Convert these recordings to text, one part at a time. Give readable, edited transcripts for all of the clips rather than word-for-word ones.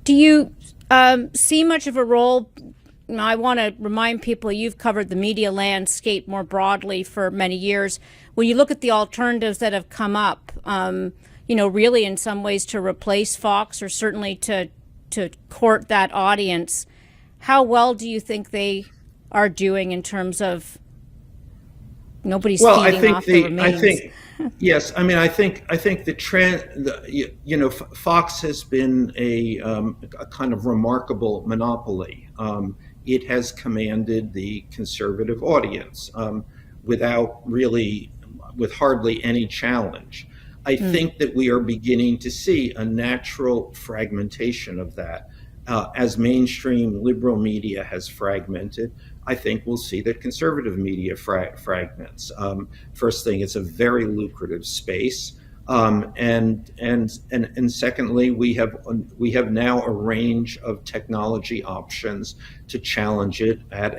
Do you see much of a role? I want to remind people you've covered the media landscape more broadly for many years. When you look at the alternatives that have come up, really in some ways to replace Fox or certainly to court that audience, how well do you think they are doing in terms of nobody's feeding off the remains? Yes. I mean, I think the trend, Fox has been a kind of remarkable monopoly. It has commanded the conservative audience with hardly any challenge. I think that we are beginning to see a natural fragmentation of that. As mainstream liberal media has fragmented, I think we'll see that conservative media fragments. First thing, it's a very lucrative space, and secondly, we have now a range of technology options to challenge it at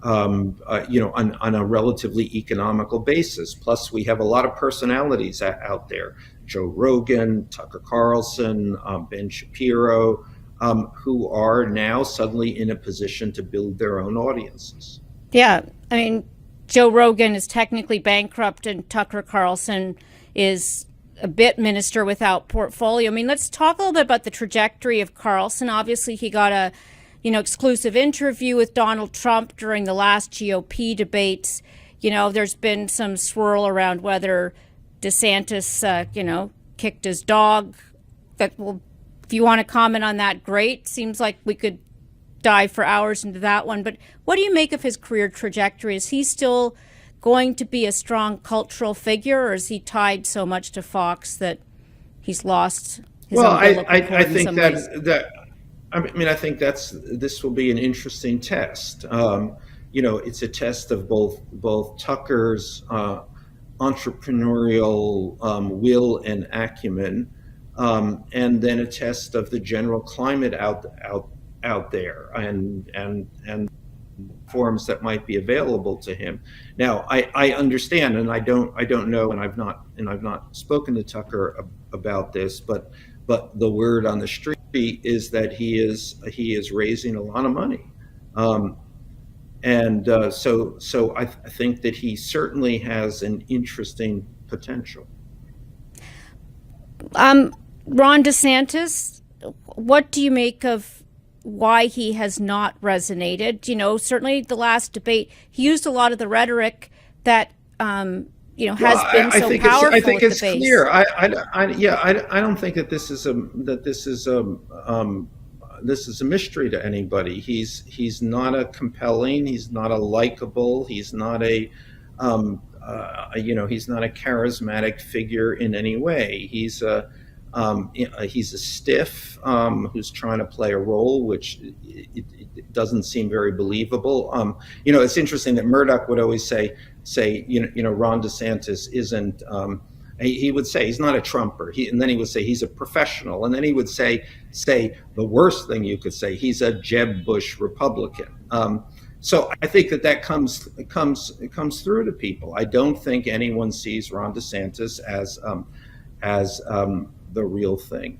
on a relatively economical basis. Plus, we have a lot of personalities out there: Joe Rogan, Tucker Carlson, Ben Shapiro, who are now suddenly in a position to build their own audiences. Yeah, I mean, Joe Rogan is technically bankrupt, and Tucker Carlson is a bit minister without portfolio. I mean, let's talk a little bit about the trajectory of Carlson. Obviously, he got a exclusive interview with Donald Trump during the last GOP debates. There's been some swirl around whether DeSantis, kicked his dog. If you want to comment on that, great. Seems like we could dive for hours into that one. But what do you make of his career trajectory? Is he still going to be a strong cultural figure, or is he tied so much to Fox that he's lost his I think I think this will be an interesting test. It's a test of both Tucker's entrepreneurial will and acumen, and then a test of the general climate out there and forms that might be available to him. Now, I understand, and I don't know, and I've not spoken to Tucker about this, but the word on the street is that he is raising a lot of money, so I think that he certainly has an interesting potential. Ron DeSantis, what do you make of why he has not resonated? Certainly the last debate, he used a lot of the rhetoric that has been so powerful. I think it's base. Clear. I don't think that this is a mystery to anybody. He's not a compelling. He's not a likable. He's not a he's not a charismatic figure in any way. He's a stiff who's trying to play a role, which it doesn't seem very believable. It's interesting that Murdoch would always say, Ron DeSantis isn't. He would say he's not a Trumper, and then he would say he's a professional, and then he would say the worst thing you could say, he's a Jeb Bush Republican. So I think that comes through to people. I don't think anyone sees Ron DeSantis as the real thing.